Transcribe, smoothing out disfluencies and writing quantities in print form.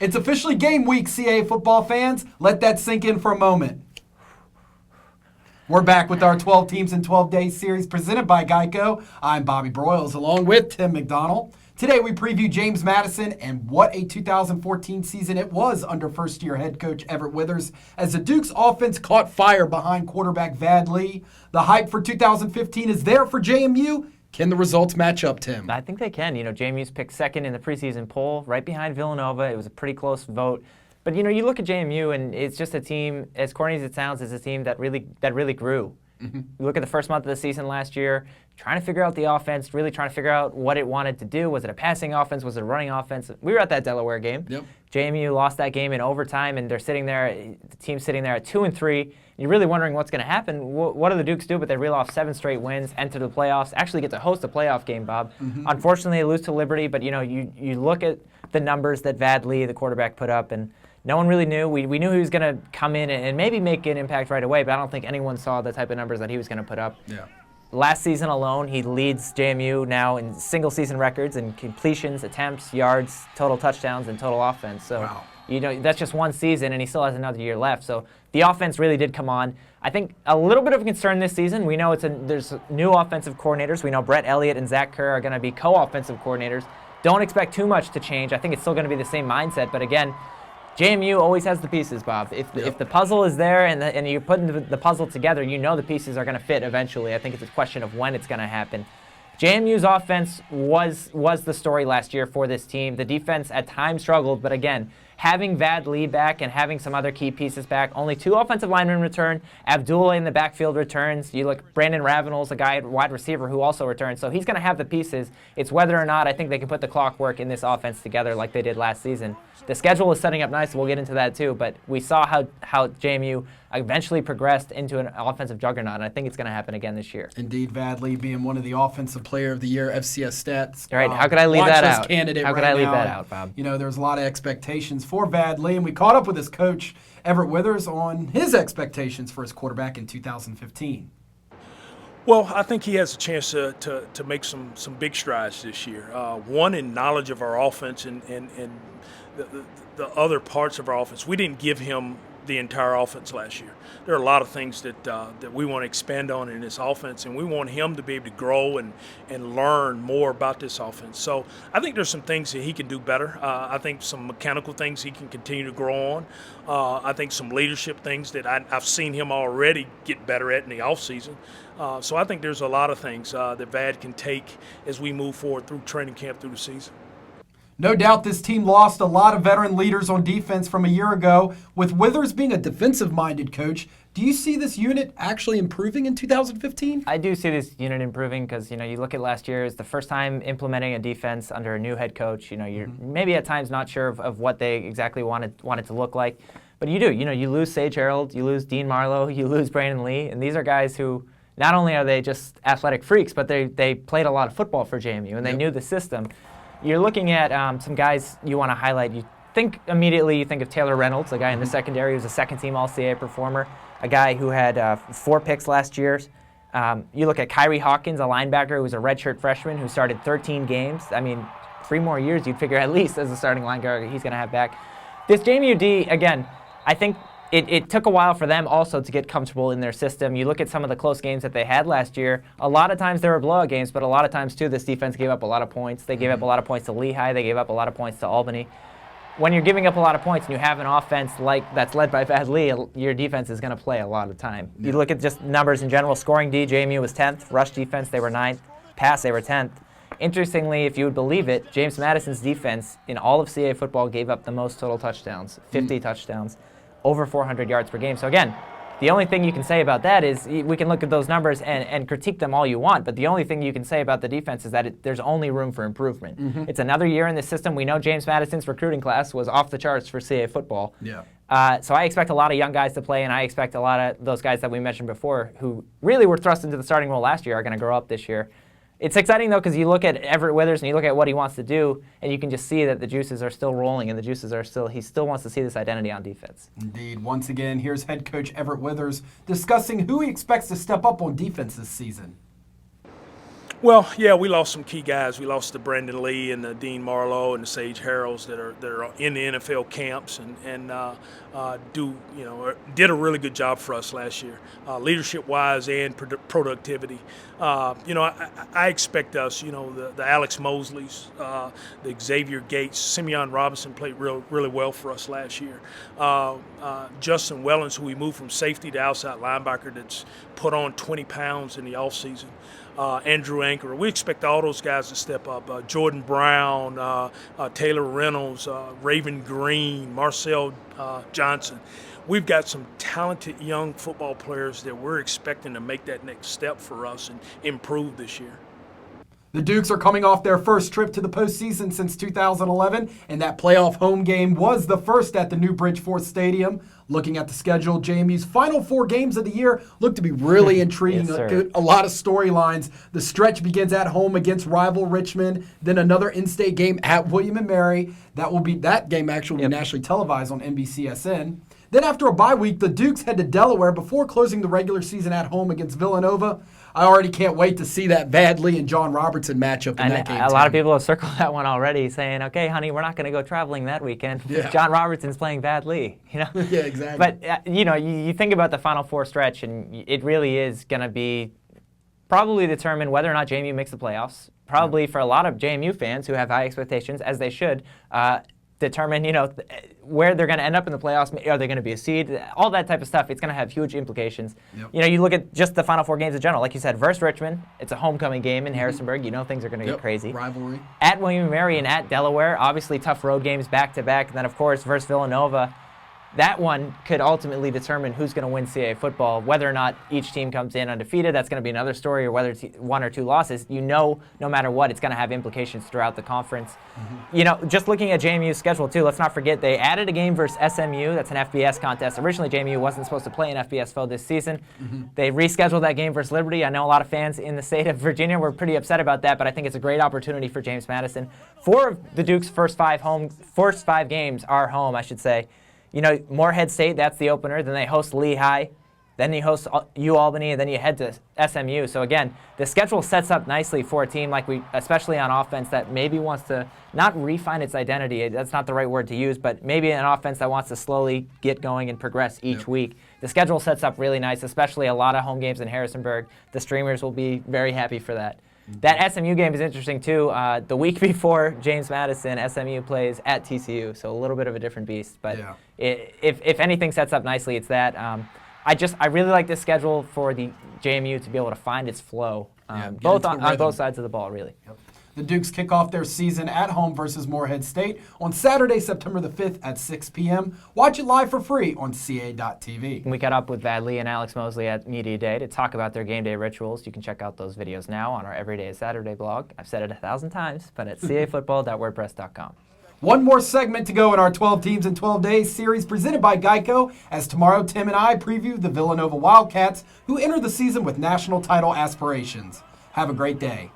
It's officially game week, CAA football fans. Let that sink in for a moment. We're back with our 12 Teams in 12 Days series presented by Geico. I'm Bobby Broyles along with Tim McDonald. Today we preview James Madison and what a 2014 season it was under first-year head coach Everett Withers as the Dukes offense caught fire behind quarterback Vad Lee. The hype for 2015 is there for JMU. Can the results match up, Tim? I think they can. JMU's picked second in the preseason poll, right behind Villanova. It was a pretty close vote. But, you look at JMU, and it's just a team, as corny as it sounds, is a team that really grew. Mm-hmm. You look at the first month of the season last year, trying to figure out the offense, really trying to figure out what it wanted to do. Was it a passing offense? Was it a running offense? We were at that Delaware game. Yep. JMU lost that game in overtime, and they're sitting there, the team's sitting there at 2-3. You're really wondering what's going to happen. What do the Dukes do? But they reel off 7 straight wins, enter the playoffs, actually get to host a playoff game, Bob. Mm-hmm. Unfortunately, they lose to Liberty, but you look at the numbers that Vad Lee, the quarterback, put up, and no one really knew. We knew he was going to come in and maybe make an impact right away, but I don't think anyone saw the type of numbers that he was going to put up. Yeah. Last season alone, he leads JMU now in single-season records in completions, attempts, yards, total touchdowns, and total offense. So, wow. That's just one season, and he still has another year left. So the offense really did come on. I think a little bit of a concern this season. We know there's new offensive coordinators. We know Brett Elliott and Zach Kerr are going to be co-offensive coordinators. Don't expect too much to change. I think it's still going to be the same mindset. But again, JMU always has the pieces, Bob. If the puzzle is there and you're putting the puzzle together, the pieces are going to fit eventually. I think it's a question of when it's going to happen. JMU's offense was the story last year for this team. The defense at times struggled, but again, having Vad Lee back and having some other key pieces back, only 2 offensive linemen return. Abdullah in the backfield returns. You look, Brandon Ravenel's a guy at wide receiver who also returns. So he's going to have the pieces. It's whether or not I think they can put the clockwork in this offense together like they did last season. The schedule is setting up nice. We'll get into that too. But we saw how JMU eventually progressed into an offensive juggernaut, and I think it's going to happen again this year. Indeed, Vad Lee being one of the Offensive Player of the Year FCS stats. All right, how could I leave that out? Candidate how could I leave that out, Bob? There's a lot of expectations for Vad Lee, and we caught up with his coach, Everett Withers, on his expectations for his quarterback in 2015. Well, I think he has a chance to make some big strides this year. One, in knowledge of our offense and the other parts of our offense. We didn't give him the entire offense last year. There are a lot of things that we want to expand on in this offense, and we want him to be able to grow and learn more about this offense. So I think there's some things that he can do better. I think some mechanical things he can continue to grow on. I think some leadership things that I've seen him already get better at in the offseason. So I think there's a lot of things that Vad can take as we move forward through training camp through the season. No doubt this team lost a lot of veteran leaders on defense from a year ago. With Withers being a defensive-minded coach, do you see this unit actually improving in 2015? I do see this unit improving because, you look at last year, it's the first time implementing a defense under a new head coach. You're maybe at times not sure of what they exactly wanted to look like. But you do. You lose Sage Harold, you lose Dean Marlowe, you lose Brandon Lee, and these are guys who not only are they just athletic freaks, but they played a lot of football for JMU, and they knew the system. You're looking at some guys you want to highlight. You think of Taylor Reynolds, a guy in the secondary who's a second-team All-CAA performer, a guy who had 4 picks last year. You look at Kyrie Hawkins, a linebacker who was a redshirt freshman who started 13 games. 3 more years you'd figure at least as a starting linebacker he's going to have back. This JMU D, again, I think it took a while for them also to get comfortable in their system. You look at some of the close games that they had last year. A lot of times they were blowout games, but a lot of times, too, this defense gave up a lot of points. They gave up a lot of points to Lehigh. They gave up a lot of points to Albany. When you're giving up a lot of points and you have an offense that's led by Vad Lee, your defense is going to play a lot of time. Yeah. You look at just numbers in general. Scoring D, JMU was 10th. Rush defense, they were 9th. Pass, they were 10th. Interestingly, if you would believe it, James Madison's defense in all of CAA football gave up the most total touchdowns, 50 touchdowns. Over 400 yards per game. So again, the only thing you can say about that is we can look at those numbers and critique them all you want, but the only thing you can say about the defense is that there's only room for improvement. Mm-hmm. It's another year in the system. We know James Madison's recruiting class was off the charts for CAA football. Yeah. So I expect a lot of young guys to play, and I expect a lot of those guys that we mentioned before who really were thrust into the starting role last year are going to grow up this year. It's exciting, though, because you look at Everett Withers and you look at what he wants to do, and you can just see that the juices are still rolling and he still wants to see this identity on defense. Indeed. Once again, here's head coach Everett Withers discussing who he expects to step up on defense this season. Well, yeah, we lost some key guys. We lost to Brandon Lee and Dean Marlowe and the Sage Harrells that are in the NFL camps and did a really good job for us last year, leadership wise and productivity. I expect us. The Alex Mosleys, the Xavier Gates, Simeon Robinson played really well for us last year. Justin Wellens, who we moved from safety to outside linebacker, that's put on 20 pounds in the offseason. Andrew Anchor. We expect all those guys to step up. Jordan Brown, Taylor Reynolds, Raven Green, Marcel Johnson. We've got some talented young football players that we're expecting to make that next step for us and improve this year. The Dukes are coming off their first trip to the postseason since 2011, and that playoff home game was the first at the new Bridgeport Stadium. Looking at the schedule, JMU's final 4 games of the year look to be really intriguing. Yes, a lot of storylines. The stretch begins at home against rival Richmond, then another in-state game at William & Mary. That game actually will be nationally televised on NBCSN. Then after a bye week, the Dukes head to Delaware before closing the regular season at home against Villanova. I already can't wait to see that Vad Lee and John Robertson matchup in that game. A lot of people have circled that one already, saying, "Okay, honey, we're not going to go traveling that weekend. Yeah. John Robertson's playing Vad Lee." Yeah, exactly. But you think about the Final Four stretch, and it really is going to be probably determine whether or not JMU makes the playoffs. Probably for a lot of JMU fans who have high expectations, as they should. Determine, where they're going to end up in the playoffs. Are they going to be a seed? All that type of stuff. It's going to have huge implications. Yep. You look at just the Final Four games in general. Like you said, versus Richmond, it's a homecoming game in Harrisonburg. Things are going to get crazy. Rivalry. At William & Mary and at Delaware, obviously tough road games back-to-back. And then, of course, versus Villanova. That one could ultimately determine who's going to win CAA football. Whether or not each team comes in undefeated, that's going to be another story, or whether it's 1 or 2 losses. No matter what, it's going to have implications throughout the conference. Just looking at JMU's schedule, too, let's not forget they added a game versus SMU. That's an FBS contest. Originally, JMU wasn't supposed to play an FBS foe this season. They rescheduled that game versus Liberty. I know a lot of fans in the state of Virginia were pretty upset about that, but I think it's a great opportunity for James Madison. 4 of the Duke's first 5 games are home, I should say. Morehead State, that's the opener. Then they host Lehigh. Then you host UAlbany, and then you head to SMU. So again, the schedule sets up nicely for a team especially on offense, that maybe wants to not refine its identity. That's not the right word to use, but maybe an offense that wants to slowly get going and progress each week. The schedule sets up really nice, especially a lot of home games in Harrisonburg. The streamers will be very happy for that. That SMU game is interesting, too. The week before James Madison, SMU plays at TCU, so a little bit of a different beast. But if anything sets up nicely, it's that. I really like this schedule for the JMU to be able to find its flow, on both sides of the ball, really. Yep. The Dukes kick off their season at home versus Morehead State on Saturday, September the 5th at 6 p.m. Watch it live for free on CA.TV. We caught up with Vad Lee and Alex Mosley at Media Day to talk about their game day rituals. You can check out those videos now on our Everyday is Saturday blog. I've said it 1,000 times, but at cafootball.wordpress.com. One more segment to go in our 12 Teams in 12 Days series presented by Geico, as tomorrow Tim and I preview the Villanova Wildcats, who enter the season with national title aspirations. Have a great day.